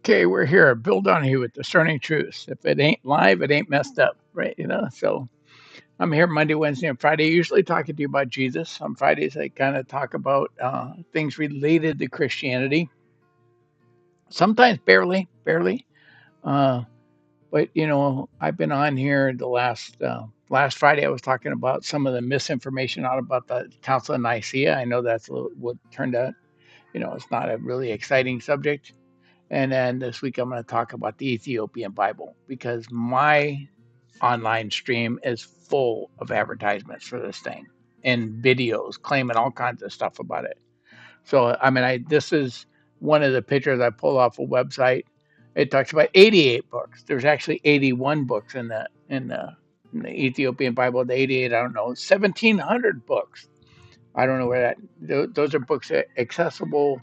Okay, we're here. Bill Donahue with Discerning Truths. If it ain't live, it ain't messed up, right? So I'm here Monday, Wednesday, and Friday, usually talking to you about Jesus. On Fridays, I kind of talk about things related to Christianity. Sometimes barely. Uh, but I've been on here the last Friday. I was talking about some of the misinformation out about the Council of Nicaea. I know that's what turned out. It's not a really exciting subject. And then this week, I'm going to talk about the Ethiopian Bible because my online stream is full of advertisements for this thing and videos claiming all kinds of stuff about it. So, I mean, this is one of the pictures I pulled off a website. It talks about 88 books. There's actually 81 books in the Ethiopian Bible. The 88, I don't know, 1,700 books. I don't know where those are books that are accessible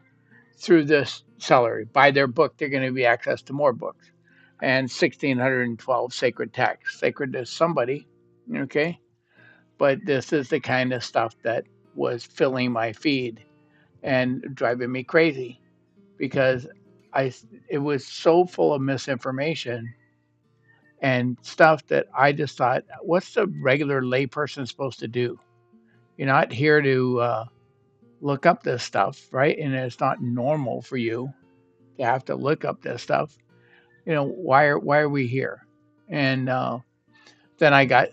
through this seller. Buy their book, they're going to be access to more books. And 1,612 sacred texts, sacred to somebody, okay? But this is the kind of stuff that was filling my feed and driving me crazy because I it was so full of misinformation and stuff that I just thought, what's the regular layperson supposed to do? You're not here to look up this stuff, right? And it's not normal for you to have to look up this stuff. Why are we here? And then I got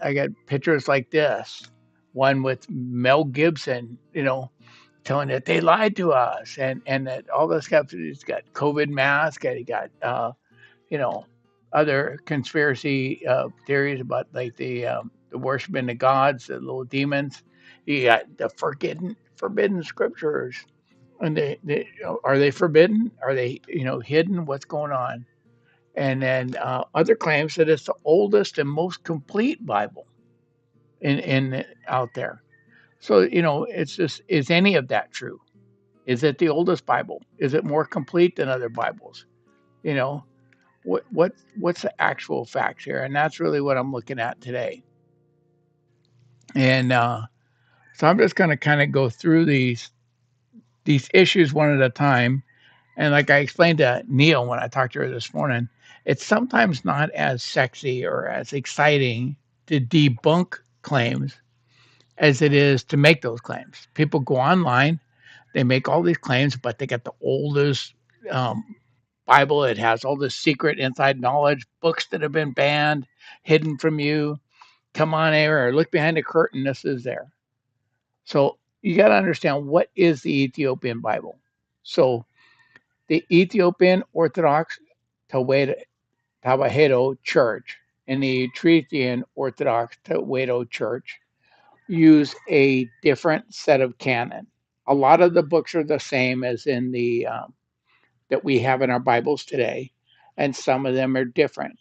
pictures like this, one with Mel Gibson, telling that they lied to us, and that all this stuff. He's got COVID mask, and he got you know other conspiracy theories about like the worshiping the gods, the little demons. You got the forbidden scriptures, and they are they forbidden? Are they hidden? What's going on? And then other claims that it's the oldest and most complete Bible in out there. So it's just, is any of that true? Is it the oldest Bible? Is it more complete than other Bibles? You know what's the actual facts here? And that's really what I'm looking at today. And so I'm just going to kind of go through these issues one at a time. And like I explained to Neil when I talked to her this morning, it's sometimes not as sexy or as exciting to debunk claims as it is to make those claims. People go online, they make all these claims, but they get the oldest um, Bible. It has all this secret inside knowledge, books that have been banned, hidden from you. Come on, Aaron, look behind the curtain. This is there. So you got to understand, what is the Ethiopian Bible? So the Ethiopian Orthodox Tawahedo Church and the Eritrean Orthodox Tawahedo Church use a different set of canon. A lot of the books are the same as in the that we have in our Bibles today, and some of them are different.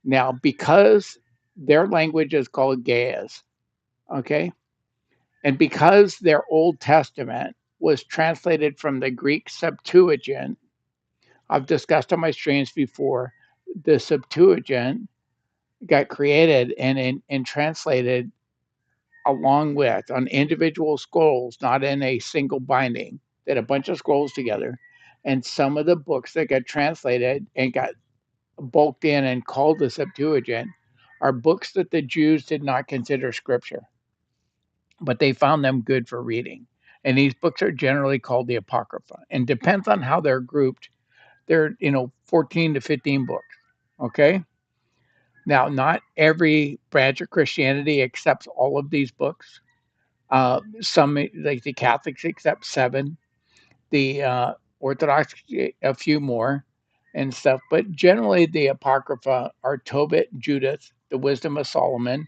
Now, because their language is called Ge'ez, okay, and because their Old Testament was translated from the Greek Septuagint, I've discussed on my streams before, the Septuagint got created and translated along with on individual scrolls, not in a single binding, that a bunch of scrolls together. And some of the books that got translated and got bulked in and called the Septuagint are books that the Jews did not consider scripture, but they found them good for reading. And these books are generally called the Apocrypha. And depends on how they're grouped. They're 14 to 15 books. Okay. Now, not every branch of Christianity accepts all of these books. Some, like the Catholics, accept seven, the Orthodox, a few more and stuff. But generally, the Apocrypha are Tobit, Judith, the Wisdom of Solomon,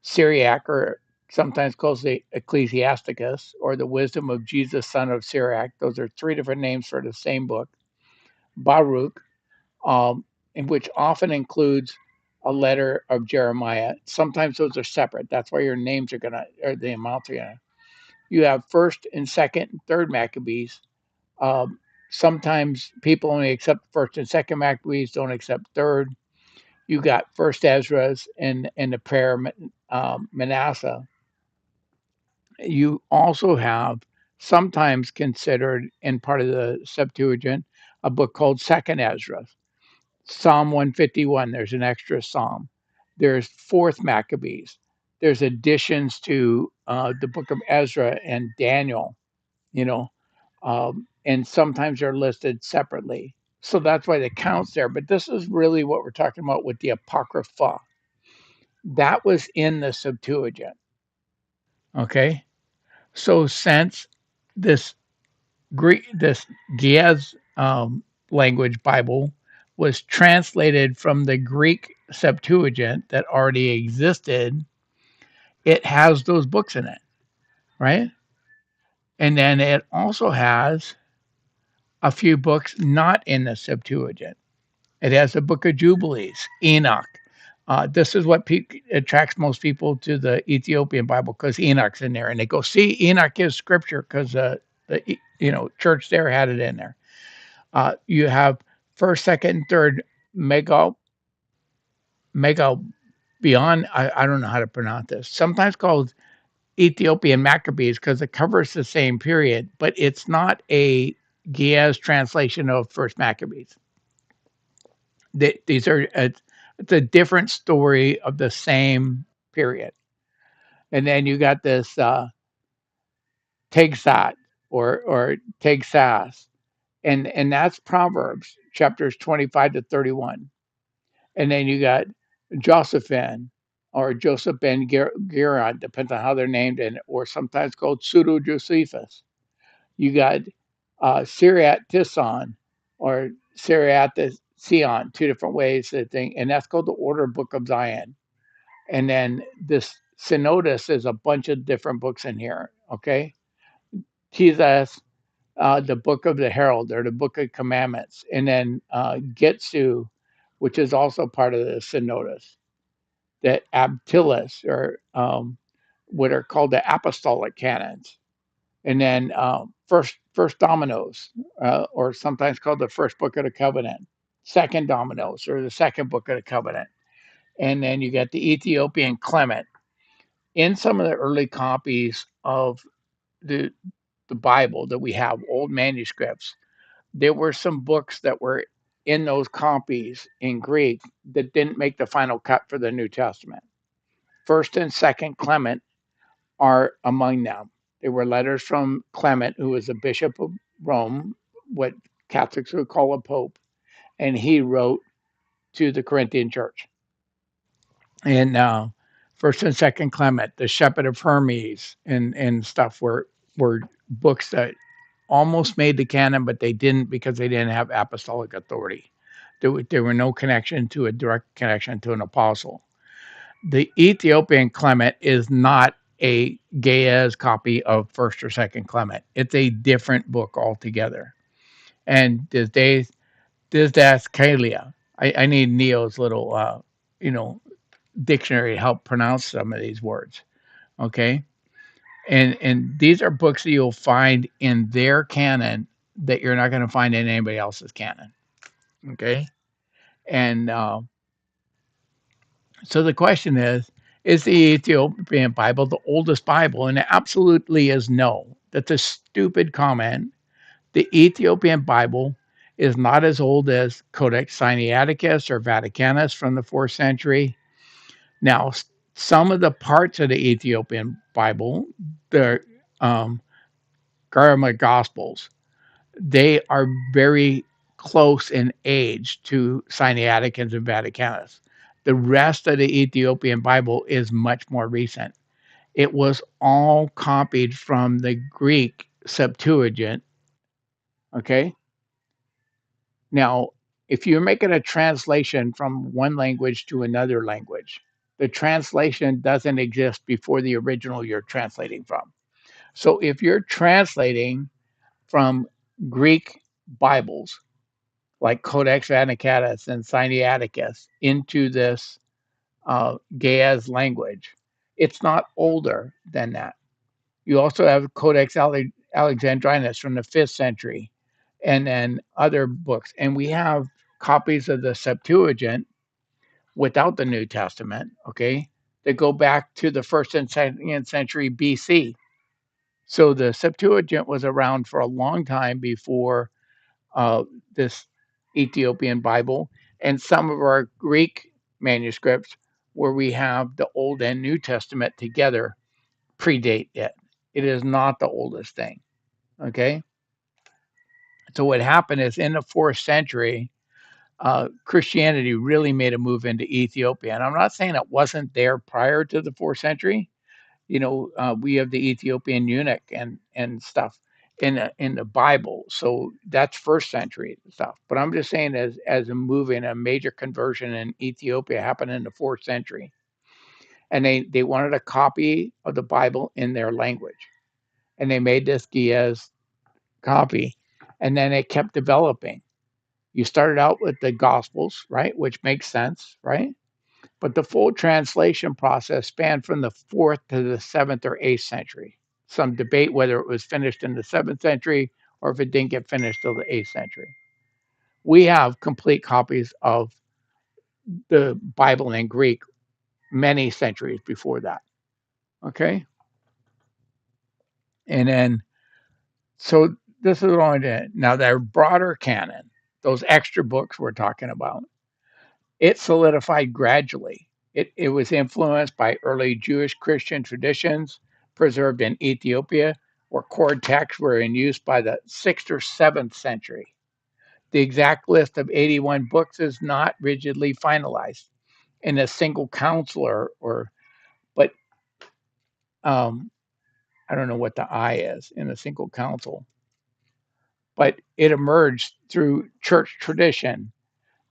Syriac, or sometimes called the Ecclesiasticus, or the Wisdom of Jesus, son of Syriac. Those are three different names for the same book. Baruch, in which often includes a letter of Jeremiah. Sometimes those are separate. That's why your names are or the amounts are gonna. You have first and second and third Maccabees. Um, Sometimes people only accept first and second Maccabees, don't accept third. You got first Ezra's and the prayer Manasseh. You also have sometimes considered in part of the Septuagint a book called Second Ezra. Psalm 151, there's an extra psalm. There's fourth Maccabees. There's additions to the book of Ezra and Daniel, you know, and sometimes they're listed separately. So that's why the count's there. But this is really what we're talking about with the Apocrypha. That was in the Septuagint. Okay. So since this this Ge'ez language Bible was translated from the Greek Septuagint that already existed, it has those books in it, right? And then it also has a few books not in the Septuagint. It has the Book of Jubilees, Enoch. This is what attracts most people to the Ethiopian Bible because Enoch's in there, and they go, "See, Enoch is scripture because the church there had it in there." You have first, second, and third mega mega beyond. I don't know how to pronounce this. Sometimes called Ethiopian Maccabees because it covers the same period, but it's not a Ge'ez translation of First Maccabees. These are it's a different story of the same period. And then you got this Tegsat or Tegsas, and that's Proverbs chapters 25 to 31. And then you got Josephine or Joseph ben Geron, depends on how they're named, and or sometimes called Pseudo Josephus. You got Syriat Tison or Syriat Sion, two different ways of thing, and that's called the Order Book of Zion. And then this Synodus is a bunch of different books in here. Okay, Jesus, the Book of the Herald or the Book of Commandments, and then Getsu, which is also part of the Synodus. The Abtilis or what are called the Apostolic canons, and then first dominoes, or sometimes called the first book of the covenant, second dominoes, or the second book of the covenant, and then you got the Ethiopian Clement. In some of the early copies of the the Bible that we have, old manuscripts, there were some books that were in those copies in Greek that didn't make the final cut for the New Testament. First and second Clement are among them. They were letters from Clement, who was a bishop of Rome, what Catholics would call a pope, and he wrote to the Corinthian church. And First and Second Clement, the Shepherd of Hermes, and stuff were books that almost made the canon, but they didn't because they didn't have apostolic authority. There were no connection to a direct connection to an apostle. The Ethiopian Clement is not a Ge'ez copy of First or Second Clement. It's a different book altogether. And Dysdaskalia. I need Neo's little, you know, dictionary to help pronounce some of these words. Okay, and these are books that you'll find in their canon that you're not going to find in anybody else's canon. Okay, and so the question is the Ethiopian Bible the oldest Bible? And it absolutely is no. That's a stupid comment. The Ethiopian Bible is not as old as Codex Sinaiticus or Vaticanus from the 4th century. Now, some of the parts of the Ethiopian Bible, the Garma Gospels, they are very close in age to Sinaiticus and Vaticanus. The rest of the Ethiopian Bible is much more recent. It was all copied from the Greek Septuagint. Okay. Now, if you're making a translation from one language to another language, the translation doesn't exist before the original you're translating from. So if you're translating from Greek Bibles like Codex Vaticanus and Sinaiticus into this Ge'ez language, it's not older than that. You also have Codex Alexandrinus from the 5th century and then other books. And we have copies of the Septuagint without the New Testament, okay, that go back to the 1st and 2nd century BC. So the Septuagint was around for a long time before this Ethiopian Bible. And some of our Greek manuscripts, where we have the Old and New Testament together, predate it. It is not the oldest thing. Okay. So what happened is in the fourth century, Christianity really made a move into Ethiopia. And I'm not saying it wasn't there prior to the fourth century. We have the Ethiopian eunuch and stuff in the Bible, so that's first century stuff. But I'm just saying, as a move in a major conversion in Ethiopia happened in the fourth century, and they wanted a copy of the Bible in their language, and they made this Giaz copy, and then it kept developing. You started out with the Gospels, right, which makes sense, right? But the full translation process spanned from the fourth to the seventh or eighth century. Some debate whether it was finished in the seventh century or if it didn't get finished till the eighth century. We have complete copies of the Bible in Greek many centuries before that. Okay. And then, so this is what I did. Now, their broader canon, those extra books we're talking about, it solidified gradually. It was influenced by early Jewish Christian traditions preserved in Ethiopia, where core texts were in use by the 6th or 7th century. The exact list of 81 books is not rigidly finalized in a single council but I don't know what the I is in a single council, but it emerged through church tradition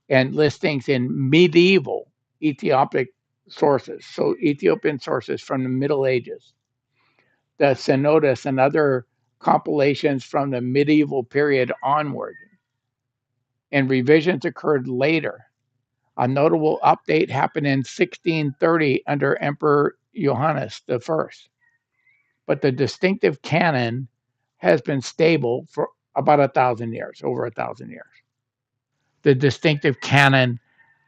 and listings in medieval Ethiopic sources, so Ethiopian sources from the Middle Ages, the Synodus, and other compilations from the medieval period onward. And revisions occurred later. A notable update happened in 1630 under Emperor Johannes I, but the distinctive canon has been stable for about 1,000 years, over 1,000 years. The distinctive canon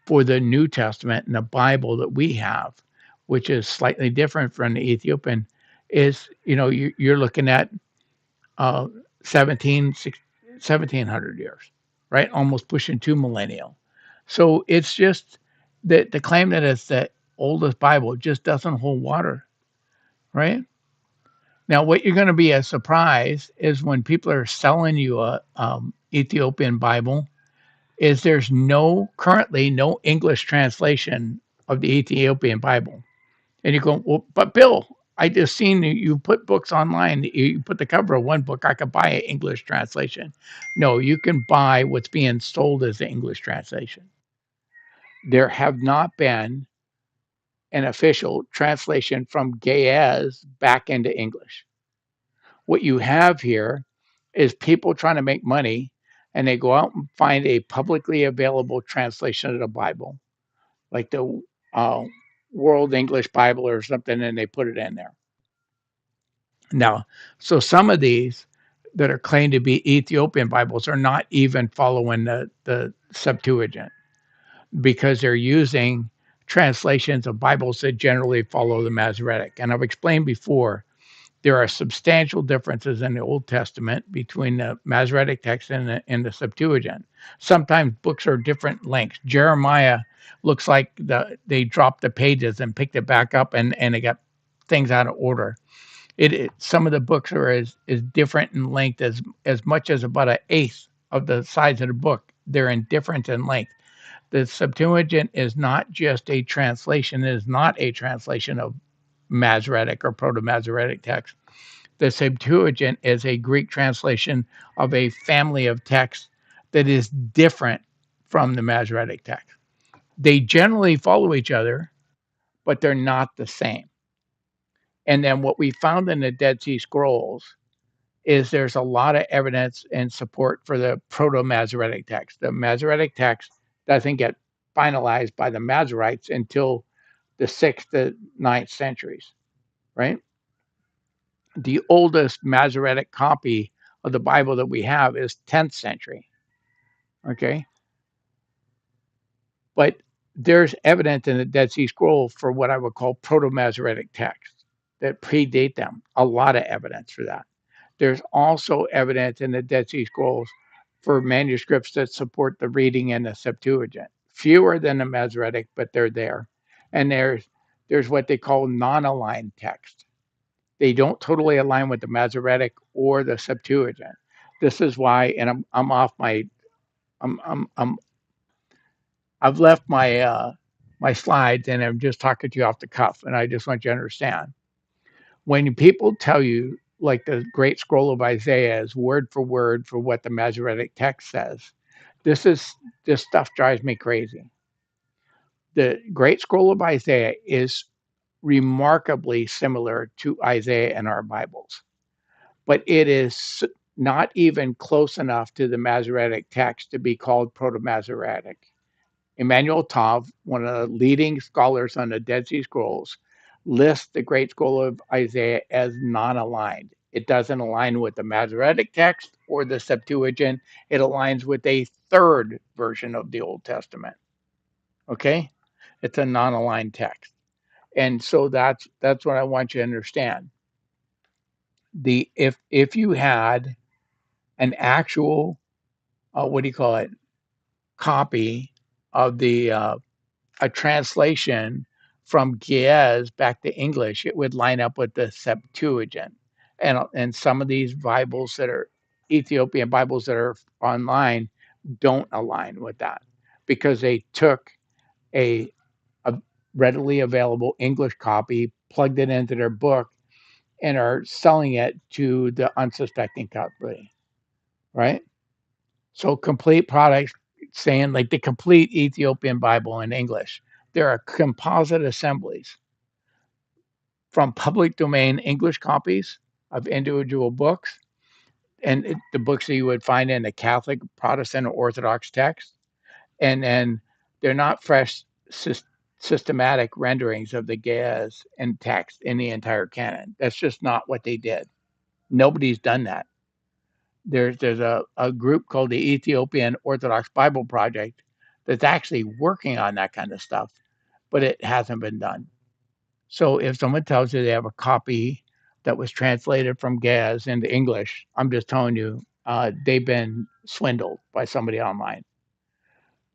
for the New Testament and the Bible that we have, which is slightly different from the Ethiopian, is, you're looking at uh, 1700 years, right? Almost pushing 2 millennial. So it's just that the claim that it's the oldest Bible just doesn't hold water, right? Now, what you're going to be a surprise is when people are selling you a Ethiopian Bible is there's currently no English translation of the Ethiopian Bible. And you go, well, but Bill, I just seen you put books online. You put the cover of one book. I could buy an English translation. No, you can buy what's being sold as the English translation. There have not been an official translation from Ge'ez back into English. What you have here is people trying to make money, and they go out and find a publicly available translation of the Bible, like the uh, World English Bible or something, and they put it in there. Now, so some of these that are claimed to be Ethiopian Bibles are not even following the Septuagint because they're using translations of Bibles that generally follow the Masoretic. And I've explained before, there are substantial differences in the Old Testament between the Masoretic text and the Septuagint. Sometimes books are different lengths. Jeremiah looks like they dropped the pages and picked it back up, and they got things out of order. Some of the books are as different in length as much as about an eighth of the size of the book. They're in difference in length. The Septuagint is not just a translation. It is not a translation of Masoretic or Proto-Masoretic text. The Septuagint is a Greek translation of a family of texts that is different from the Masoretic text. They generally follow each other, but they're not the same. And then what we found in the Dead Sea Scrolls is there's a lot of evidence and support for the Proto-Masoretic text. The Masoretic text doesn't get finalized by the Masoretes until the 6th to 9th centuries, right? The oldest Masoretic copy of the Bible that we have is 10th century, okay? But there's evidence in the Dead Sea Scroll for what I would call Proto-Masoretic texts that predate them, a lot of evidence for that. There's also evidence in the Dead Sea Scrolls for manuscripts that support the reading in the Septuagint fewer than the Masoretic, but they're there. And there's what they call non-aligned text. They don't totally align with the Masoretic or the Septuagint. This is why, and I'm off my I'm I've left my slides, and I'm just talking to you off the cuff, and I just want you to understand. When people tell you, like the Great Scroll of Isaiah is word for what the Masoretic text says, this is this stuff drives me crazy. The Great Scroll of Isaiah is remarkably similar to Isaiah in our Bibles, but it is not even close enough to the Masoretic text to be called Proto-Masoretic. Emmanuel Tov, one of the leading scholars on the Dead Sea Scrolls, lists the Great Scroll of Isaiah as non-aligned. It doesn't align with the Masoretic text or the Septuagint. It aligns with a third version of the Old Testament. Okay? It's a non-aligned text. And so that's what I want you to understand. The if you had an actual what do you call it, copy of the a translation from Ge'ez back to English, it would line up with the Septuagint. And some of these Bibles that are Ethiopian Bibles that are online don't align with that because they took a, a readily available English copy, plugged it into their book, and are selling it to the unsuspecting company, right? So complete products saying like the complete Ethiopian Bible in English. There are composite assemblies from public domain English copies of individual books and the books that you would find in the Catholic, Protestant, or Orthodox text. And then they're not fresh systematic renderings of the Ge'ez and text in the entire canon. That's just not what they did. Nobody's done that. There's a group called the Ethiopian Orthodox Bible Project that's actually working on that kind of stuff, but it hasn't been done. So if someone tells you they have a copy that was translated from Gaz into English, I'm just telling you, they've been swindled by somebody online.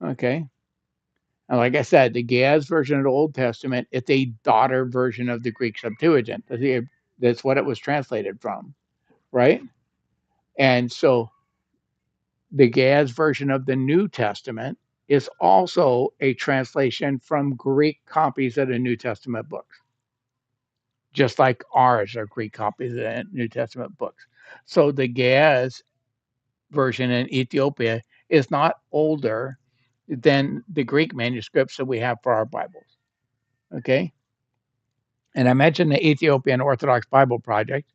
Okay. And like I said, the Gaz version of the Old Testament, it's a daughter version of the Greek Septuagint. That's what it was translated from, right? And so the Gaz version of the New Testament is also a translation from Greek copies of the New Testament books, just like ours are Greek copies of the New Testament books. So the Gaz version in Ethiopia is not older than the Greek manuscripts that we have for our Bibles. Okay. And I mentioned the Ethiopian Orthodox Bible Project.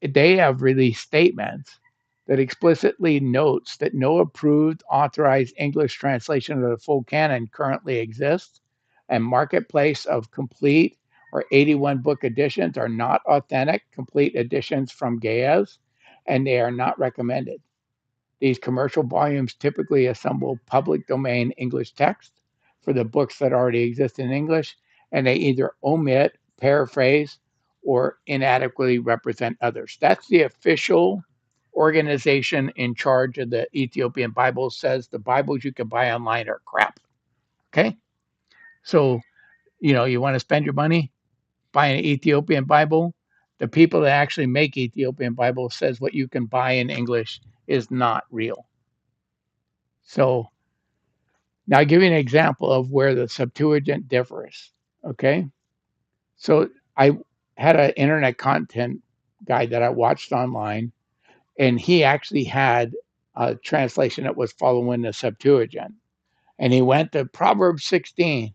They have released statements that explicitly notes that no approved authorized English translation of the full canon currently exists, and marketplace of complete or 81 book editions are not authentic complete editions from Ge'ez, and they are not recommended. These commercial volumes typically assemble public domain English text for the books that already exist in English, and they either omit, paraphrase, or inadequately represent others. That's the official organization in charge of the Ethiopian Bible says the Bibles you can buy online are crap. Okay? So, you want to spend your money, buy an Ethiopian Bible. The people that actually make Ethiopian Bible says what you can buy in English is not real. So now I'll give you an example of where the Septuagint differs. Okay. So I had an internet content guy that I watched online, and he actually had a translation that was following the Septuagint. And he went to Proverbs 16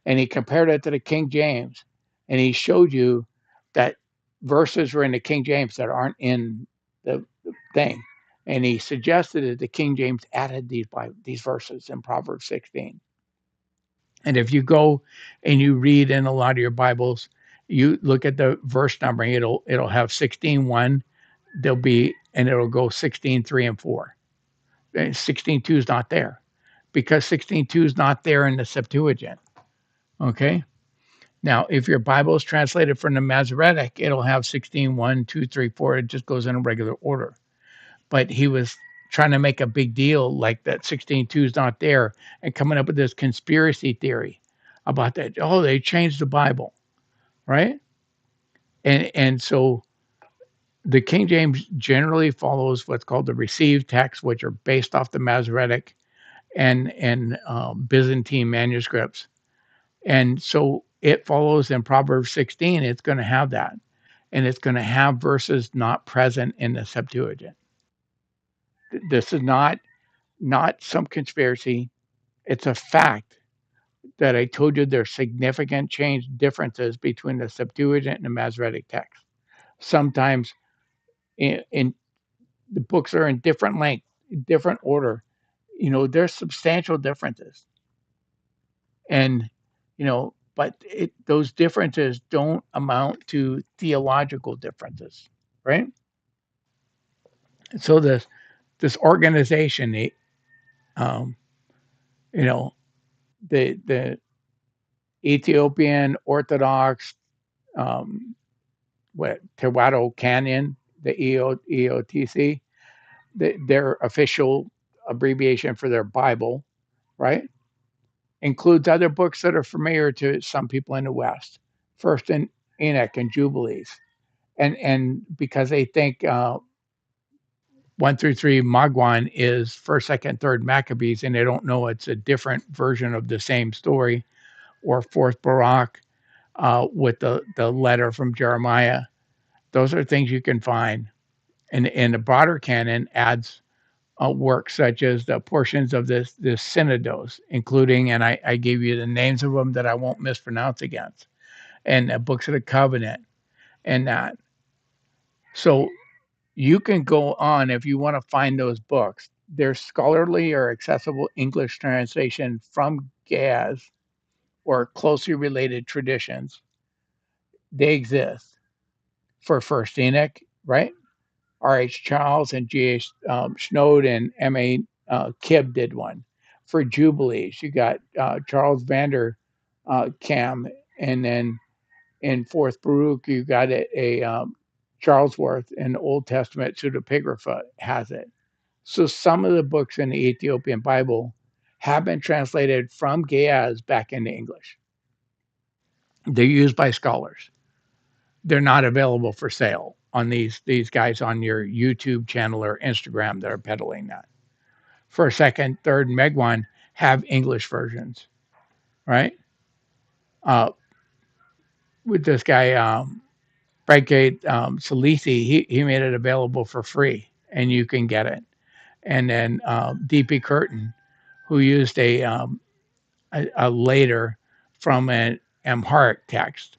and he compared it to the King James. And he showed you that verses were in the King James that aren't in the thing. And he suggested that the King James added these verses in Proverbs 16. And if you go and you read in a lot of your Bibles, you look at the verse numbering, it'll have 16:1, there'll be and it'll go 16:3 and 4. And 16:2 is not there because 16:2 is not there in the Septuagint. Okay? Now, if your Bible is translated from the Masoretic, it'll have 16:1, 2, 3, 4. It just goes in a regular order. But he was trying to make a big deal like that 16:2 is not there, and coming up with this conspiracy theory about that. Oh, they changed the Bible, right? And so the King James generally follows what's called the received texts, which are based off the Masoretic and Byzantine manuscripts. And so it follows in Proverbs 16. It's going to have that, and it's going to have verses not present in the Septuagint. This is not some conspiracy. It's a fact that I told you there's significant change differences between the Septuagint and the Masoretic text. Sometimes in the books are in different length, different order. There's substantial differences, and but those differences don't amount to theological differences, right? So this organization, um, you know, the Ethiopian Orthodox, um, what Tewahedo Canyon, the EOTC, their official abbreviation for their Bible, right? Includes other books that are familiar to some people in the West. First in Enoch and Jubilees, and because they think 1 through 3 Magwan is first, second, third Maccabees, and they don't know it's a different version of the same story, or fourth Barak with the letter from Jeremiah. Those are things you can find, and the broader canon adds works such as the portions of this synodos, including, and I gave you the names of them that I won't mispronounce against, and the books of the covenant, and that. So you can go on if you want to find those books. They're scholarly or accessible English translation from Gaz or closely related traditions. They exist for First Enoch, right? R.H. Charles and G.H. Snowd and M.A. Kibb did one. For Jubilees, you got Charles Vander Cam, and then in Fourth Baruch, you got a Charlesworth, and Old Testament pseudepigrapha has it. So some of the books in the Ethiopian Bible have been translated from Ge'ez back into English. They're used by scholars. They're not available for sale on these guys on your YouTube channel or Instagram that are peddling that. First, second, third, and Megwan have English versions, right? Uh, with this guy, Brigade Salisi, he made it available for free, and you can get it. And then D.P. Curtin, who used a later from an Amharic text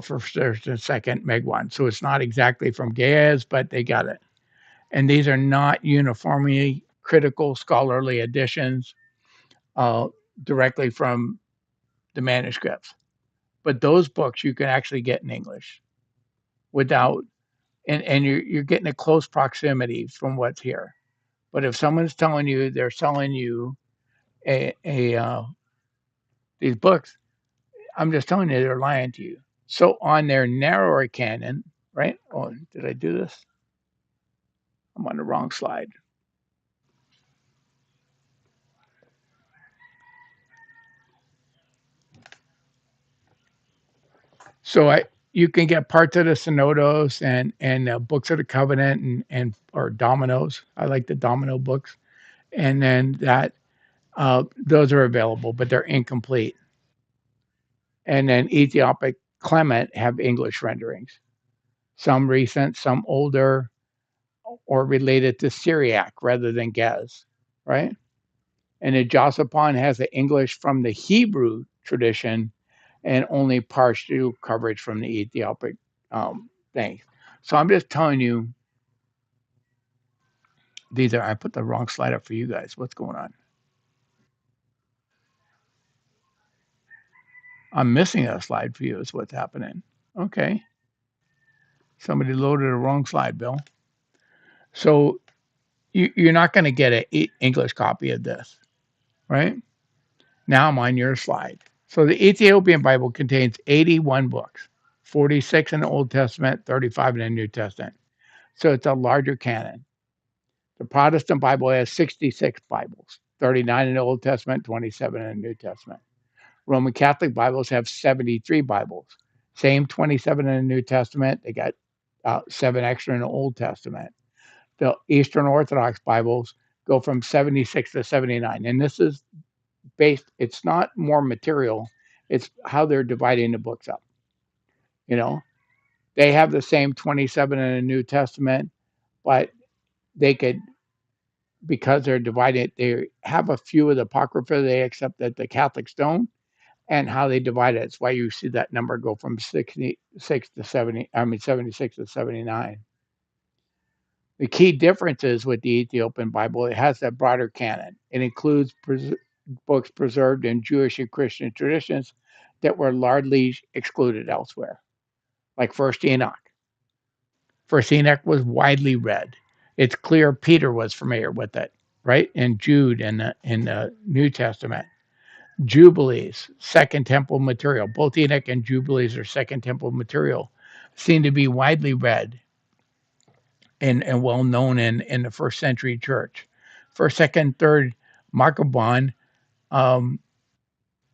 for first and second Megwan. So it's not exactly from Ge'ez, but they got it. And these are not uniformly critical scholarly editions uh, directly from the manuscripts. But those books you can actually get in English without, and you're getting a close proximity from what's here. But if someone's telling you they're selling you a these books, I'm just telling you they're lying to you. So on their narrower canon, right? Oh, did I do this? I'm on the wrong slide. So you can get parts of the Synodos and books of the Covenant and or Dominoes. I like the Domino books, and then that those are available, but they're incomplete. And then Ethiopic Clement have English renderings, some recent, some older, or related to Syriac rather than Gez, right? And the Josephon has the English from the Hebrew tradition and only partial coverage from the Ethiopic thing. So I'm just telling you, I put the wrong slide up for you guys. What's going on? I'm missing a slide for you, is what's happening. Okay. Somebody loaded a wrong slide, Bill. So you're not going to get an English copy of this, right? Now I'm on your slide. So the Ethiopian Bible contains 81 books, 46 in the Old Testament, 35 in the New Testament. So it's a larger canon. The Protestant Bible has 66 Bibles, 39 in the Old Testament, 27 in the New Testament. Roman Catholic Bibles have 73 Bibles. Same 27 in the New Testament. They got 7 extra in the Old Testament. The Eastern Orthodox Bibles go from 76 to 79. And this is based, it's not more material, it's how they're dividing the books up. You know, they have the same 27 in the New Testament, but they could, because they're divided, they have a few of the Apocrypha they accept that the Catholics don't, and how they divide it. It's why you see that number go from 66 to 70, 76 to 79. The key difference is with the Ethiopian Bible, it has that broader canon. It includes books preserved in Jewish and Christian traditions that were largely excluded elsewhere, like First Enoch. First Enoch was widely read. It's clear Peter was familiar with it, right? And Jude in the New Testament. Jubilees, Second Temple material. Both Enoch and Jubilees are Second Temple material. Seem to be widely read and well known in the first century church. First, second, third Maccabean um,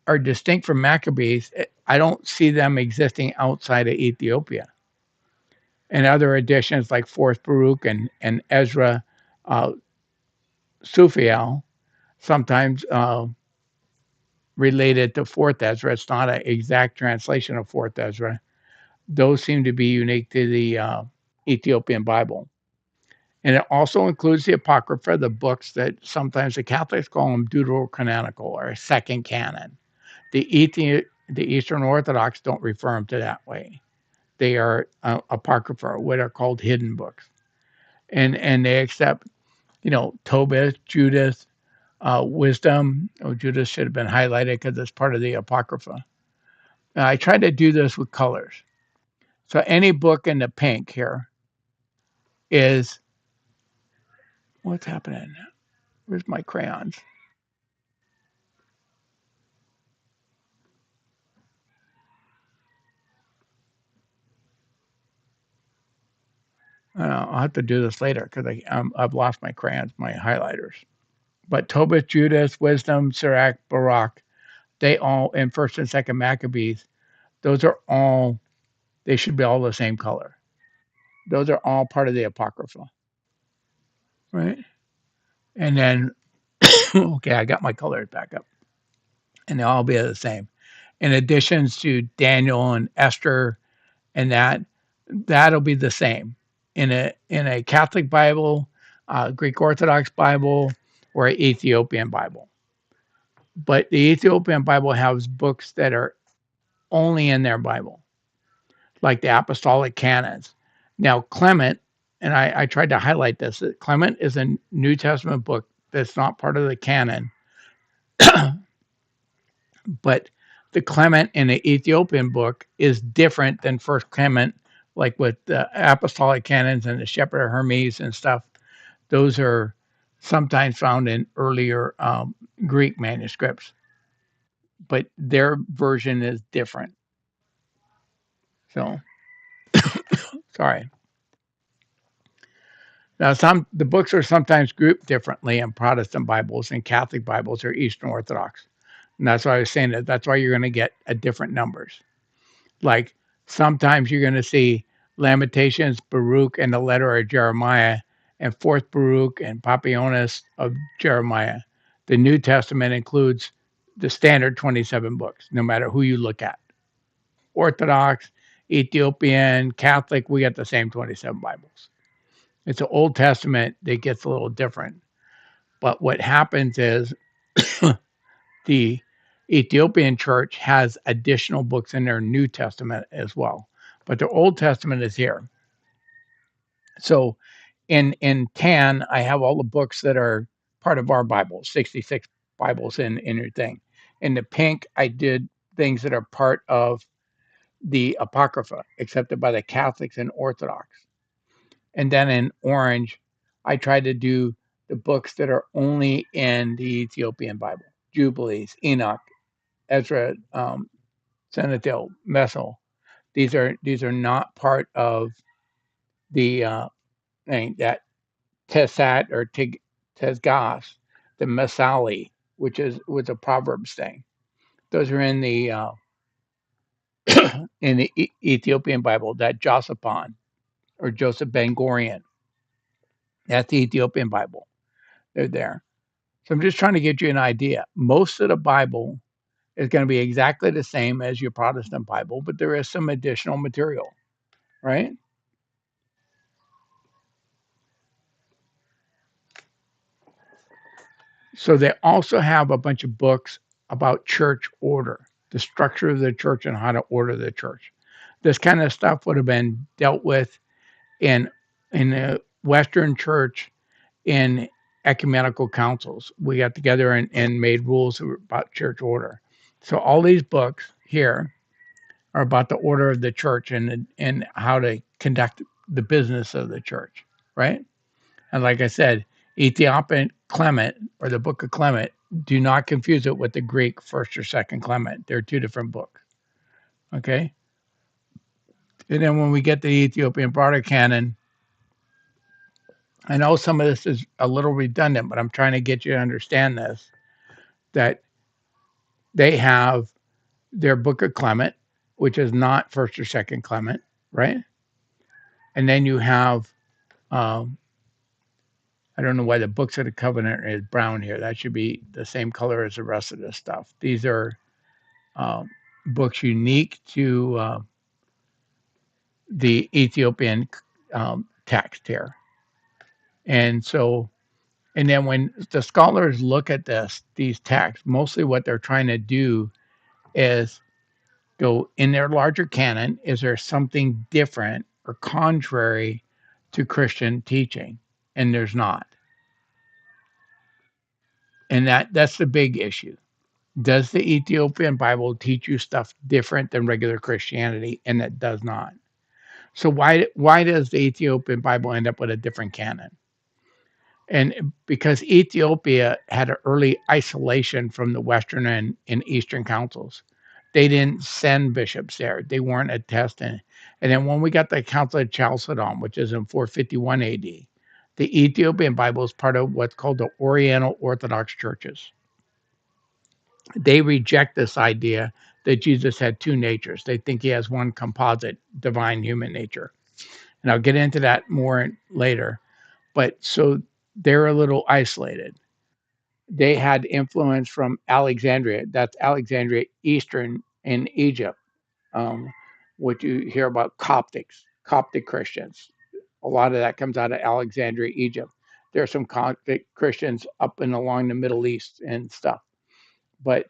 are distinct from Maccabees. I don't see them existing outside of Ethiopia. And other editions like Fourth Baruch and Ezra uh, Sufhiel, sometimes related to Fourth Ezra. It's not an exact translation of Fourth Ezra. Those seem to be unique to the Ethiopian Bible. And it also includes the Apocrypha, the books that sometimes the Catholics call them deuterocanonical or second canon. The Eastern Orthodox don't refer them to that way. They are Apocrypha, what are called hidden books. And they accept, Tobit, Judith, Wisdom. Oh, Judith should have been highlighted because it's part of the Apocrypha. Now, I tried to do this with colors. So any book in the pink here is, what's happening? Where's my crayons? I'll have to do this later because I've lost my crayons, my highlighters. But Tobit, Judith, Wisdom, Sirach, Barak, they all, in First and Second Maccabees, those are all, they should be all the same color. Those are all part of the Apocrypha, right? And then, okay, I got my colors back up, and they'll all be the same. In addition to Daniel and Esther, and that'll be the same in a Catholic Bible, Greek Orthodox Bible, or Ethiopian Bible. But the Ethiopian Bible has books that are only in their Bible, like the Apostolic Canons. Now, Clement, and I tried to highlight this, that Clement is a New Testament book that's not part of the canon, but the Clement in the Ethiopian book is different than First Clement, like with the Apostolic Canons and the Shepherd of Hermes and stuff. Those are sometimes found in earlier Greek manuscripts, but their version is different. So, sorry. Now, the books are sometimes grouped differently in Protestant Bibles and Catholic Bibles or Eastern Orthodox, and that's why I was saying that. That's why you're going to get a different numbers. Like sometimes you're going to see Lamentations, Baruch, and the letter of Jeremiah, and Fourth Baruch and Papionis of Jeremiah. The New Testament includes the standard 27 books, no matter who you look at. Orthodox, Ethiopian, Catholic, we got the same 27 Bibles. It's an Old Testament that gets a little different. But what happens is the Ethiopian church has additional books in their New Testament as well. But their Old Testament is here. So in tan, I have all the books that are part of our Bible, 66 Bibles in your thing. In the pink, I did things that are part of the Apocrypha, accepted by the Catholics and Orthodox. And then in orange, I tried to do the books that are only in the Ethiopian Bible: Jubilees, Enoch, Ezra, Senatil, Messel. These are not part of the that Tesat or Tesgas, the Masali, which was a Proverbs thing. Those are in the Ethiopian Bible. That Josephon or Joseph Ben Gurion, that's the Ethiopian Bible. They're there. So I'm just trying to get you an idea. Most of the Bible is going to be exactly the same as your Protestant Bible, but there is some additional material, right? So they also have a bunch of books about church order, the structure of the church and how to order the church. This kind of stuff would have been dealt with in the Western church in ecumenical councils. We got together and made rules about church order. So all these books here are about the order of the church and how to conduct the business of the church, right? And like I said, Ethiopian Clement or the Book of Clement, do not confuse it with the Greek First or Second Clement. They're two different books. Okay. And then when we get to the Ethiopian Broader Canon, I know some of this is a little redundant, but I'm trying to get you to understand this, that they have their Book of Clement, which is not First or Second Clement, right? And then you have, um, I don't know why the Books of the Covenant is brown here. That should be the same color as the rest of this stuff. These are um, books unique to the Ethiopian text here. And so, and then when the scholars look at these texts, mostly what they're trying to do is go in their larger canon, is there something different or contrary to Christian teaching? And there's not. And that's the big issue. Does the Ethiopian Bible teach you stuff different than regular Christianity? And it does not. So why does the Ethiopian Bible end up with a different canon? And because Ethiopia had an early isolation from the Western and Eastern councils, they didn't send bishops there. They weren't attesting. And then when we got the Council of Chalcedon, which is in 451 AD, the Ethiopian Bible is part of what's called the Oriental Orthodox churches. They reject this idea that Jesus had two natures. They think he has one composite divine human nature. And I'll get into that more later. But so they're a little isolated. They had influence from Alexandria. That's Alexandria, Eastern in Egypt. What you hear about Coptic Christians. A lot of that comes out of Alexandria, Egypt. There are some Coptic Christians up and along the Middle East and stuff, but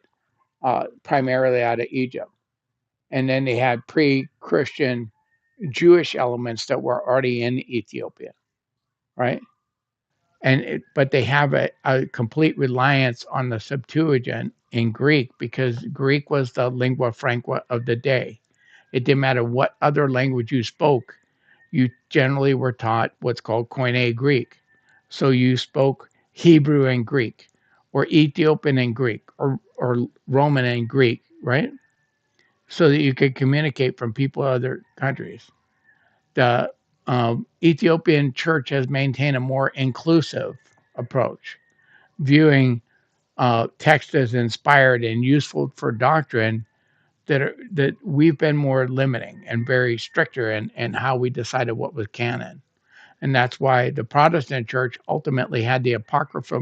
primarily out of Egypt. And then they had pre-Christian Jewish elements that were already in Ethiopia, right? But they have a complete reliance on the Septuagint in Greek because Greek was the lingua franca of the day. It didn't matter what other language you spoke, you generally were taught what's called Koine Greek. So you spoke Hebrew and Greek, or Ethiopian and Greek, or Roman and Greek, right? So that you could communicate from people in other countries. The Ethiopian church has maintained a more inclusive approach, viewing text as inspired and useful for doctrine that we've been more limiting and very stricter in how we decided what was canon. And that's why the Protestant church ultimately had the Apocrypha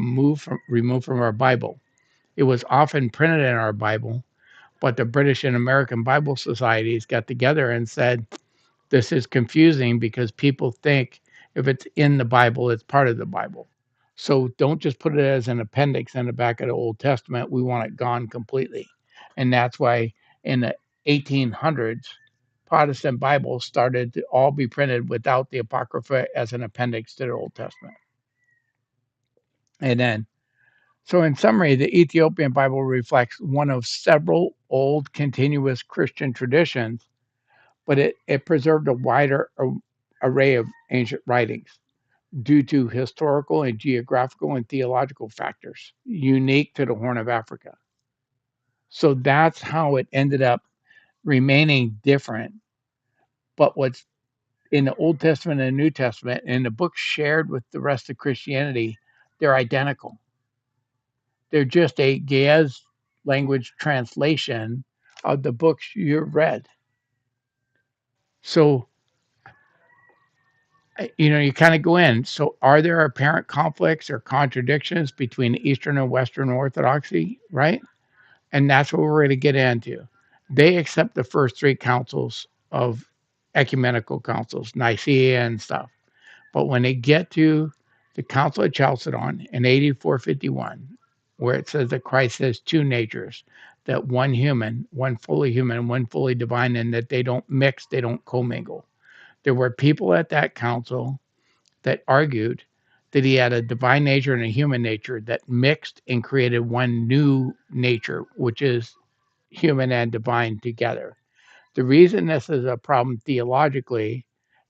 removed from our Bible. It was often printed in our Bible, but the British and American Bible societies got together and said, this is confusing because people think if it's in the Bible, it's part of the Bible. So don't just put it as an appendix in the back of the Old Testament. We want it gone completely. And that's why in the 1800s, Protestant Bibles started to all be printed without the Apocrypha as an appendix to the Old Testament. And then, so in summary, the Ethiopian Bible reflects one of several old continuous Christian traditions, but it preserved a wider array of ancient writings due to historical and geographical and theological factors unique to the Horn of Africa. So that's how it ended up remaining different. But what's in the Old Testament and New Testament, and the books shared with the rest of Christianity, they're identical. They're just a Ge'ez language translation of the books you've read. So, you kind of go in. So, are there apparent conflicts or contradictions between Eastern and Western Orthodoxy? Right. And that's what we're going to get into. They accept the first three councils of ecumenical councils, Nicaea and stuff. But when they get to the Council of Chalcedon in 8451, where it says that Christ has two natures, that one human, one fully human, and one fully divine, and that they don't mix, they don't commingle. There were people at that council that argued that he had a divine nature and a human nature that mixed and created one new nature, which is human and divine together. The reason this is a problem theologically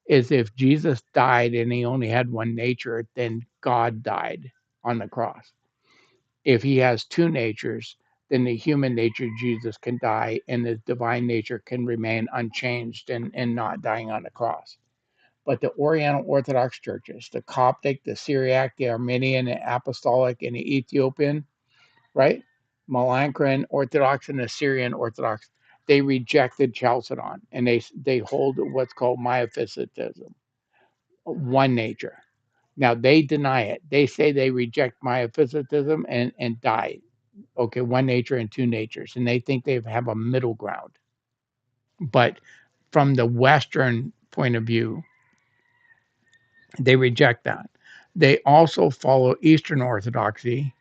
is if Jesus died and he only had one nature, then God died on the cross. If he has two natures, then the human nature, Jesus, can die and the divine nature can remain unchanged and not dying on the cross. But the Oriental Orthodox churches, the Coptic, the Syriac, the Armenian, the Apostolic, and the Ethiopian, right? Malankara Orthodox and the Syrian Orthodox, they rejected Chalcedon and they hold what's called Miaphysitism, one nature. Now they deny it. They say they reject Miaphysitism and die. Okay, one nature and two natures, and they think they have a middle ground. But from the Western point of view, they reject that. They also follow Eastern Orthodoxy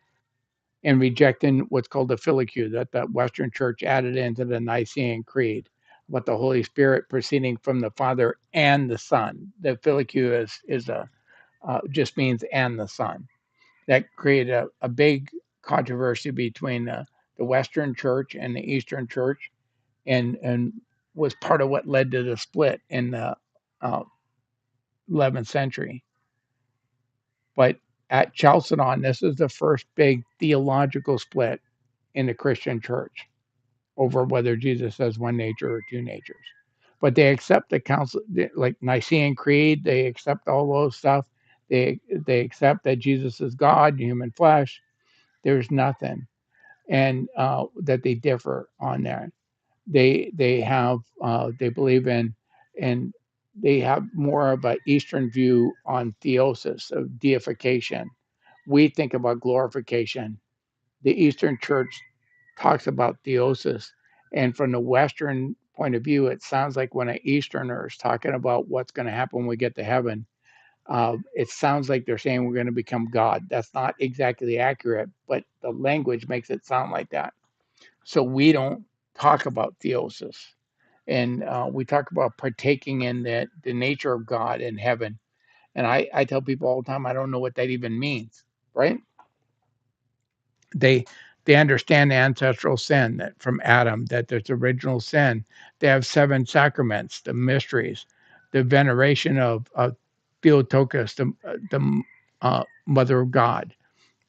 and rejecting what's called the Filioque that the Western Church added into the Nicene Creed, about the Holy Spirit proceeding from the Father and the Son. The Filioque is a just means and the Son. That created a big controversy between the Western Church and the Eastern Church, and was part of what led to the split in the uh, 11th century. But at Chalcedon, this is the first big theological split in the Christian church over whether Jesus has one nature or two natures. But they accept the council, like Nicene Creed, they accept all those stuff. They accept that Jesus is God, human flesh. There's nothing, and that they differ on there. They believe in, and they have more of an Eastern view on theosis of deification. We think about glorification. The Eastern Church talks about theosis, and from the Western point of view, it sounds like when an Easterner is talking about what's going to happen when we get to heaven, it sounds like they're saying we're going to become God. That's not exactly accurate, but the language makes it sound like that. So we don't talk about theosis, and we talk about partaking in the nature of God in heaven. And I tell people all the time, I don't know what that even means, right? They they understand the ancestral sin that from Adam, that there's original sin. They have seven sacraments, the mysteries, the veneration of Theotokos, the Mother of God.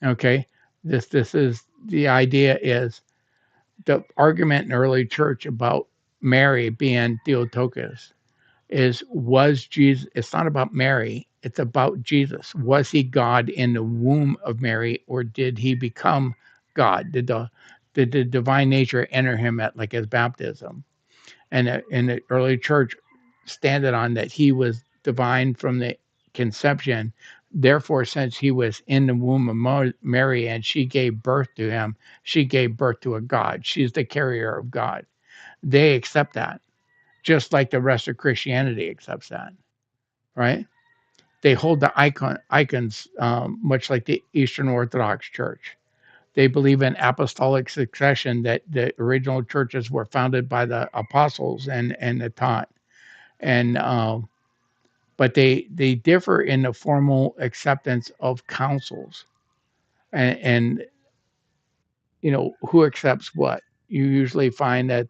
Okay, this is the idea is the argument in early church about Mary being Theotokos is was Jesus, it's not about Mary, it's about Jesus. Was he God in the womb of Mary, or did he become God? Did the divine nature enter him at like his baptism? And in the early church standed on that he was divine from the conception. Therefore, since he was in the womb of Mary and she gave birth to him, she gave birth to a God. She's the carrier of God. They accept that, just like the rest of Christianity accepts that, right? They hold the icons, much like the Eastern Orthodox Church. They believe in apostolic succession, that the original churches were founded by the apostles and the taught. And but they differ in the formal acceptance of councils, and who accepts what. You usually find that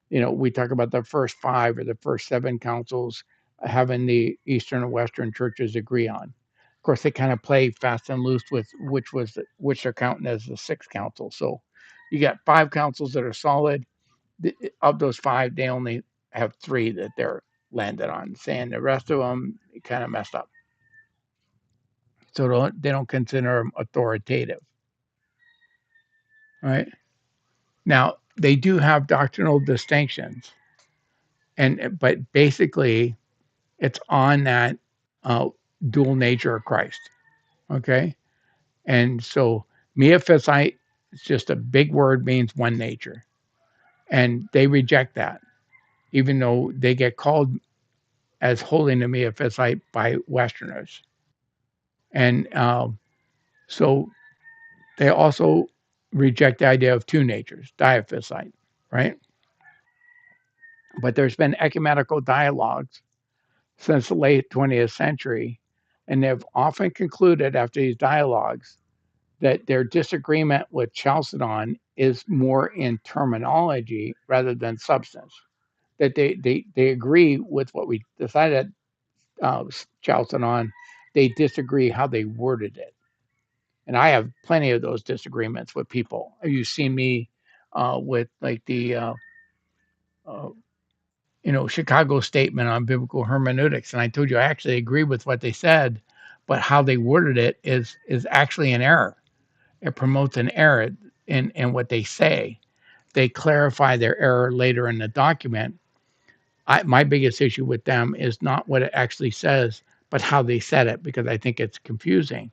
we talk about the first five or the first seven councils having the Eastern and Western churches agree on. Of course, they kind of play fast and loose with which they're counting as the sixth council. So you got five councils that are solid. Of those five, they only have three that they're landed on, saying the rest of them kind of messed up. So they don't consider them authoritative, right? Now, they do have doctrinal distinctions, but basically it's on that uh, dual nature of Christ, okay? And so Miaphysite is just a big word, means one nature. And they reject that, even though they get called as holding the Miaphysite by Westerners. And so they also reject the idea of two natures, diaphysite, right? But there's been ecumenical dialogues since the late 20th century, and they've often concluded after these dialogues that their disagreement with Chalcedon is more in terminology rather than substance. That they agree with what we decided Chalcedon, they disagree how they worded it. And I have plenty of those disagreements with people. You've seen me with like the uh, Chicago statement on biblical hermeneutics, and I told you I actually agree with what they said, but how they worded it is actually an error. It promotes an error in what they say. They clarify their error later in the document. My biggest issue with them is not what it actually says, but how they said it, because I think it's confusing.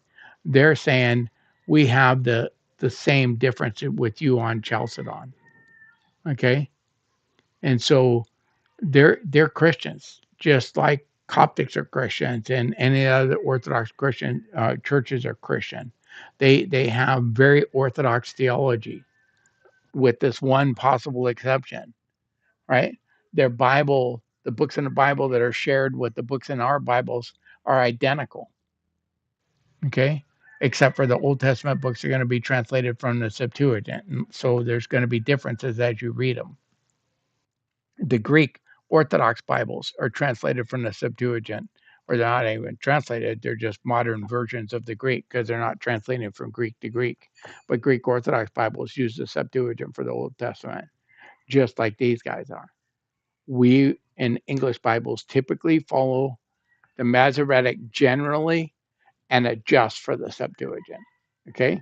They're saying we have the same difference with you on Chalcedon, okay? And so they're Christians, just like Coptics are Christians, and any other Orthodox Christian churches are Christian. They have very orthodox theology, with this one possible exception, right? Their Bible, the books in the Bible that are shared with the books in our Bibles are identical, okay? Except for the Old Testament books are going to be translated from the Septuagint. And so there's going to be differences as you read them. The Greek Orthodox Bibles are translated from the Septuagint, or they're not even translated, they're just modern versions of the Greek because they're not translated from Greek to Greek. But Greek Orthodox Bibles use the Septuagint for the Old Testament, just like these guys are. We in English Bibles typically follow the Masoretic generally and adjust for the Septuagint. Okay?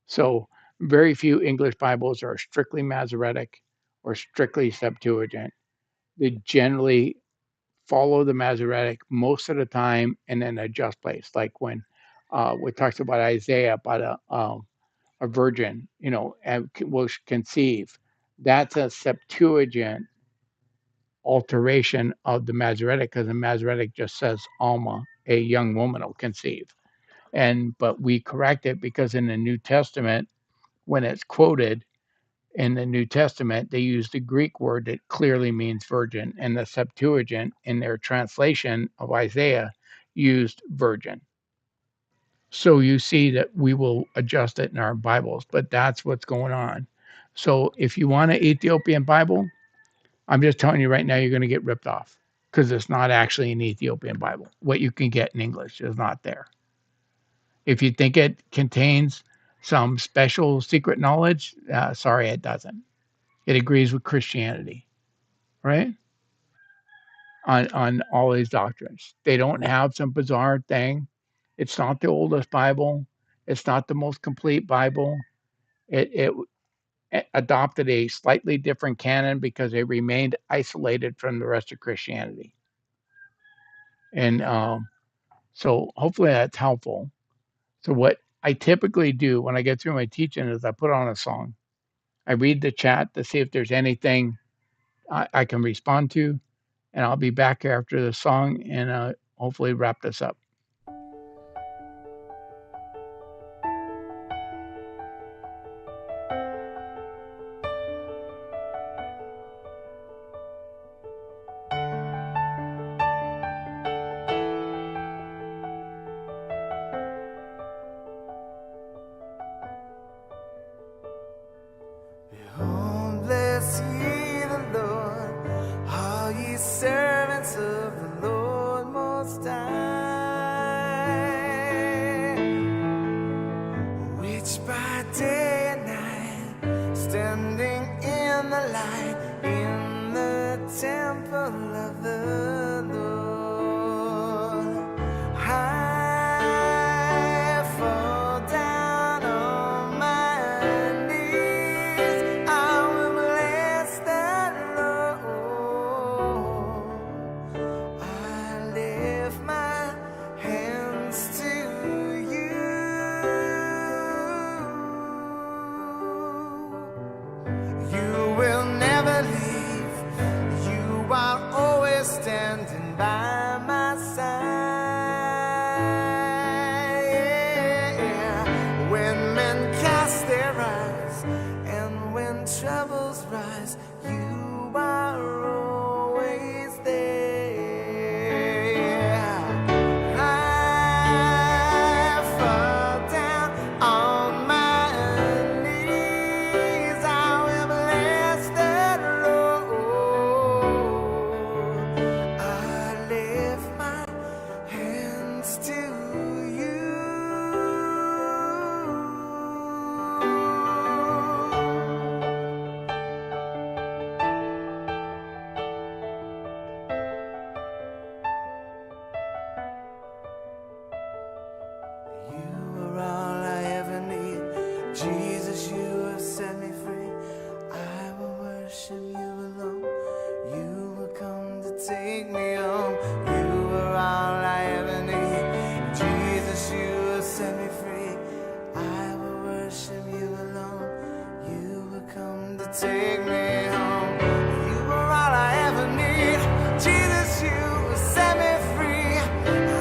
So very few English Bibles are strictly Masoretic or strictly Septuagint. They generally follow the Masoretic most of the time and then adjust place. Like when we talked about Isaiah, about a virgin, and will conceive. That's a Septuagint alteration of the Masoretic, because the Masoretic just says Alma, a young woman will conceive. But we correct it because in the New Testament, when it's quoted in the New Testament, they use the Greek word that clearly means virgin, and the Septuagint in their translation of Isaiah used virgin. So you see that we will adjust it in our Bibles, but that's what's going on. So if you want an Ethiopian Bible, I'm just telling you right now, you're going to get ripped off, because it's not actually an Ethiopian Bible. What you can get in English is not there. If you think it contains some special secret knowledge, sorry, it doesn't. It agrees with Christianity, right? On all these doctrines. They don't have some bizarre thing. It's not the oldest Bible. It's not the most complete Bible. It adopted a slightly different canon because it remained isolated from the rest of Christianity. And so hopefully that's helpful. So what I typically do when I get through my teaching is I put on a song. I read the chat to see if there's anything I can respond to, and I'll be back after the song and hopefully wrap this up. Behold, bless ye the Lord, all ye servants of the Lord Most High, which by day and night, standing in the light, in the temple of the take me home. You were all I ever need. Jesus, you set me free. I will worship you alone. You will come to take me home. You were all I ever need. Jesus, you set me free.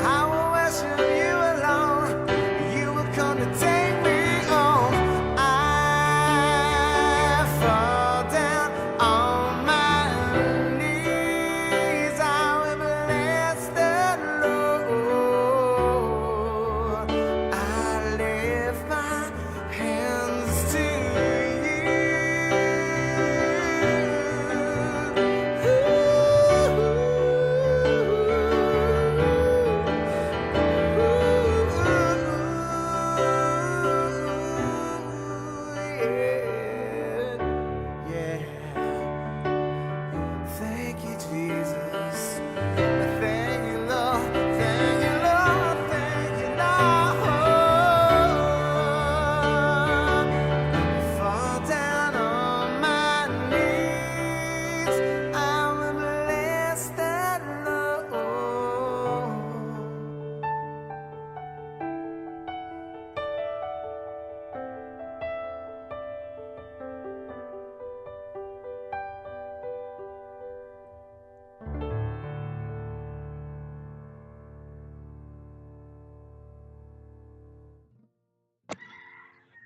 I will worship you alone. You will come to take me home. I fall down on my knees. I will bless the Lord. I lift my hands to you. Yeah. Thank you, Jesus. Thank you, Lord. Thank you, Lord. Thank you, Lord. Fall down on my knees. I will bless the Lord.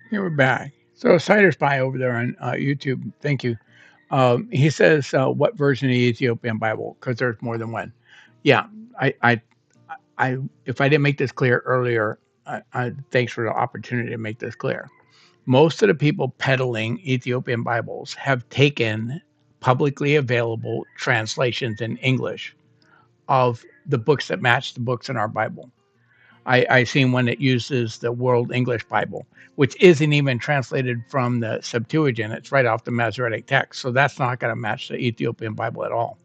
Here we're back. So Cider Spy over there on YouTube, thank you. He says, "What version of the Ethiopian Bible?" Because there's more than one. Yeah, I, I, if I didn't make this clear earlier, thanks for the opportunity to make this clear. Most of the people peddling Ethiopian Bibles have taken publicly available translations in English of the books that match the books in our Bible. I seen one that uses the World English Bible, which isn't even translated from the Septuagint. It's right off the Masoretic text. So that's not going to match the Ethiopian Bible at all.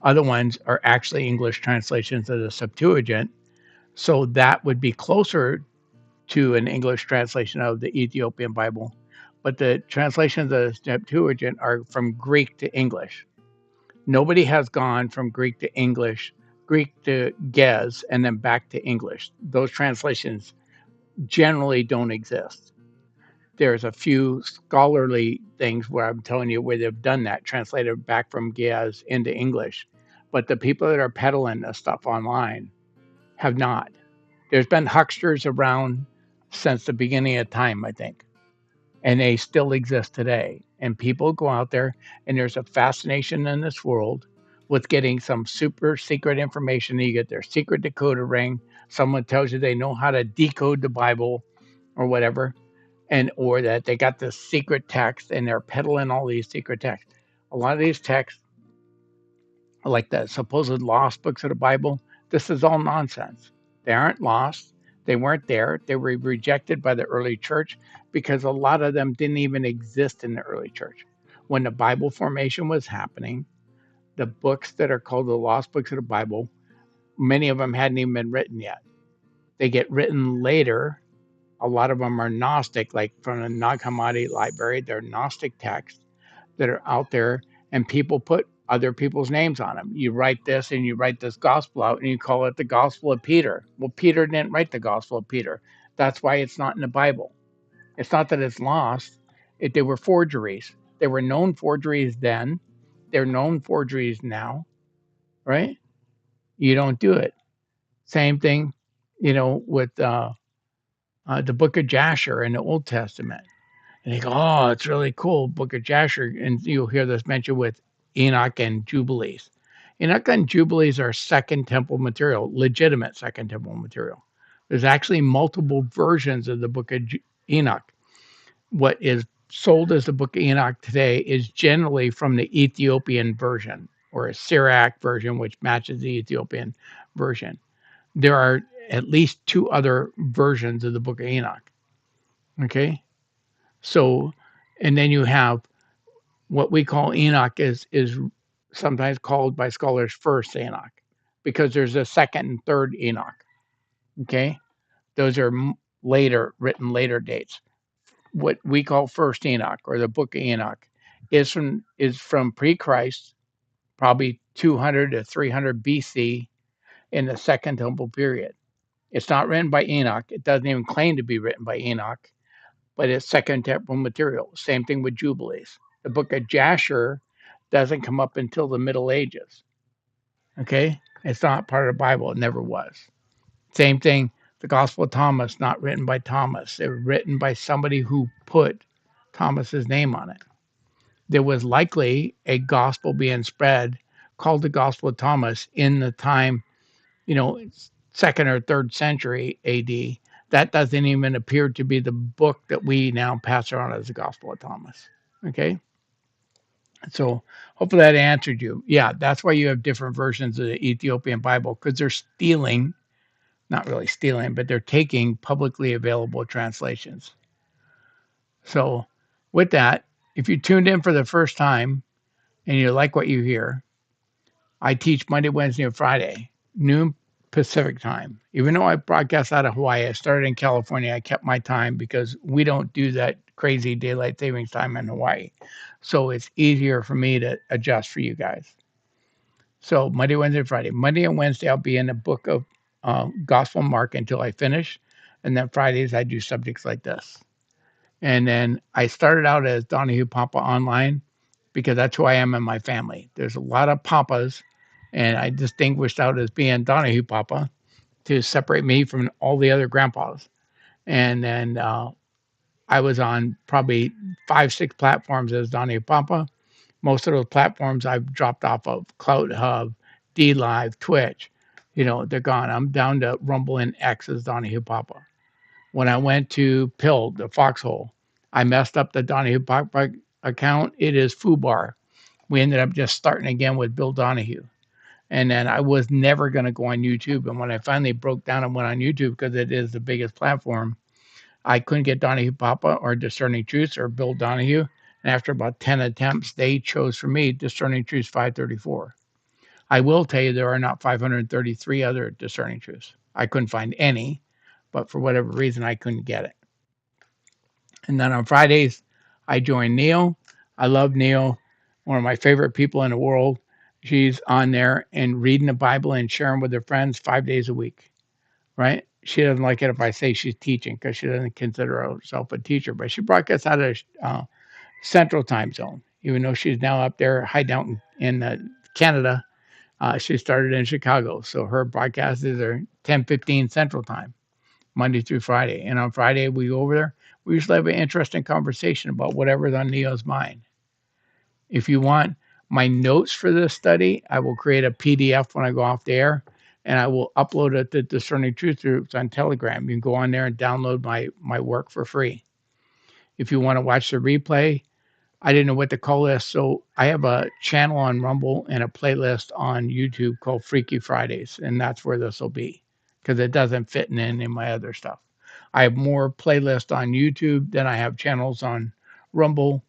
Other ones are actually English translations of the Septuagint. So that would be closer to an English translation of the Ethiopian Bible. But the translations of the Septuagint are from Greek to English. Nobody has gone from Greek to English, Greek to Gez, and then back to English. Those translations generally don't exist. There's a few scholarly things where I'm telling you where they've done that, translated back from Gez into English. But the people that are peddling this stuff online have not. There's been hucksters around since the beginning of time, I think, and they still exist today. And people go out there, and there's a fascination in this world with getting some super secret information. You get their secret decoder ring. Someone tells you they know how to decode the Bible or whatever, and or that they got this secret text and they're peddling all these secret texts. A lot of these texts, like the supposed lost books of the Bible, this is all nonsense. They aren't lost. They weren't there. They were rejected by the early church because a lot of them didn't even exist in the early church. When the Bible formation was happening, the books that are called the lost books of the Bible, many of them hadn't even been written yet. They get written later. A lot of them are Gnostic, like from the Nag Hammadi library. They're Gnostic texts that are out there, and people put other people's names on them. You write this and you write this gospel out and you call it the Gospel of Peter. Well, Peter didn't write the Gospel of Peter. That's why it's not in the Bible. It's not that it's lost. They were forgeries. They were known forgeries then. They're known forgeries now, right? You don't do it. Same thing, with the book of Jasher in the Old Testament. And they go, oh, it's really cool, Book of Jasher. And you'll hear this mentioned with Enoch and Jubilees. Enoch and Jubilees are second temple material, legitimate second temple material. There's actually multiple versions of the book of Enoch. What is sold as the book of Enoch today is generally from the Ethiopian version or a Syriac version, which matches the Ethiopian version. There are at least two other versions of the book of Enoch. Okay. So, and then you have what we call Enoch is sometimes called by scholars first Enoch because there's a second and third Enoch. Okay, those are written later dates. What we call first Enoch or the book of Enoch is from pre-Christ, probably 200 to 300 BC in the Second Temple period. It's not written by Enoch. It doesn't even claim to be written by Enoch, but it's Second Temple material. Same thing with Jubilees. The book of Jasher doesn't come up until the Middle Ages. Okay? It's not part of the Bible. It never was. Same thing, the Gospel of Thomas, not written by Thomas. It was written by somebody who put Thomas's name on it. There was likely a gospel being spread called the Gospel of Thomas in the time, you know, second or third century AD. That doesn't even appear to be the book that we now pass around as the Gospel of Thomas. Okay. So hopefully that answered you. Yeah, that's why you have different versions of the Ethiopian Bible, because they're stealing, not really stealing, but they're taking publicly available translations. So with that, if you tuned in for the first time and you like what you hear, I teach Monday, Wednesday, and Friday, noon Pacific time. Even though I broadcast out of Hawaii, I started in California. I kept my time because we don't do that crazy daylight savings time in Hawaii. So it's easier for me to adjust for you guys. So Monday, Wednesday, Friday. Monday and Wednesday, I'll be in the book of Gospel Mark until I finish. And then Fridays, I do subjects like this. And then I started out as Donahue Papa Online because that's who I am in my family. There's a lot of papas, and I distinguished out as being Donahue Papa to separate me from all the other grandpas. And then I was on probably 5, 6 platforms as Donahue Papa. Most of those platforms I've dropped off of Cloud Hub, D Live, Twitch. You know, they're gone. I'm down to Rumble and X as Donahue Papa. When I went to Pill, the foxhole, I messed up the Donahue Papa account. It is FooBar. We ended up just starting again with Bill Donahue. And then I was never going to go on YouTube. And when I finally broke down and went on YouTube, because it is the biggest platform, I couldn't get Donahue Papa or Discerning Truths or Bill Donahue. And after about 10 attempts, they chose for me Discerning Truths 534. I will tell you there are not 533 other Discerning Truths. I couldn't find any, but for whatever reason, I couldn't get it. And then on Fridays, I join Neil. I love Neil, one of my favorite people in the world. She's on there and reading the Bible and sharing with her friends 5 days a week, right? She doesn't like it if I say she's teaching because she doesn't consider herself a teacher, but she broadcasts out of Central Time Zone, even though she's now up there hiding out in Canada. She started in Chicago, so her broadcasts are 10:15 Central Time, Monday through Friday. And on Friday, we go over there. We usually have an interesting conversation about whatever's on Neo's mind. If you want my notes for this study, I will create a PDF when I go off the air, and I will upload it to Discerning Truth groups on Telegram. You can go on there and download my work for free. If you want to watch the replay, I didn't know what to call this, so I have a channel on Rumble and a playlist on YouTube called Freaky Fridays, and that's where this will be because it doesn't fit in my other stuff. I have more playlists on YouTube than I have channels on Rumble.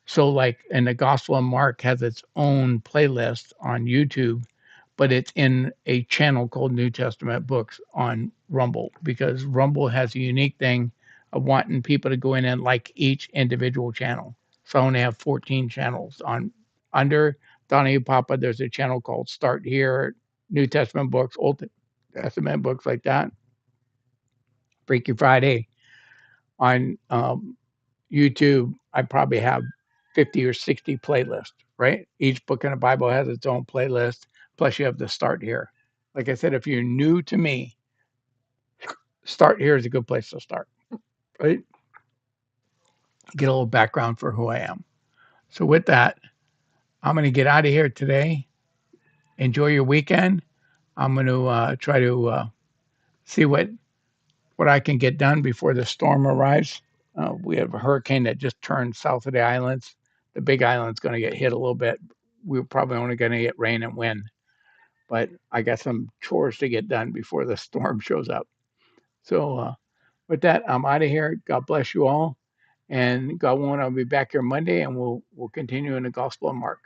So, like, and the Gospel of Mark has its own playlist on YouTube, but it's in a channel called New Testament Books on Rumble because Rumble has a unique thing of wanting people to go in and like each individual channel. So I only have 14 channels on under Donahue Papa. There's a channel called Start Here, New Testament Books, Old Testament Books like that. Freaky Friday on YouTube. I probably have 50 or 60 playlists, right? Each book in the Bible has its own playlist. Plus, you have the Start Here. Like I said, if you're new to me, Start Here is a good place to start, right? Get a little background for who I am. So, with that, I'm going to get out of here today. Enjoy your weekend. I'm going to try to see what I can get done before the storm arrives. We have a hurricane that just turned south of the islands. The big island's going to get hit a little bit. We're probably only going to get rain and wind, but I got some chores to get done before the storm shows up. So with that, I'm out of here. God bless you all, and God willing, I'll be back here Monday, and we'll continue in the Gospel of Mark.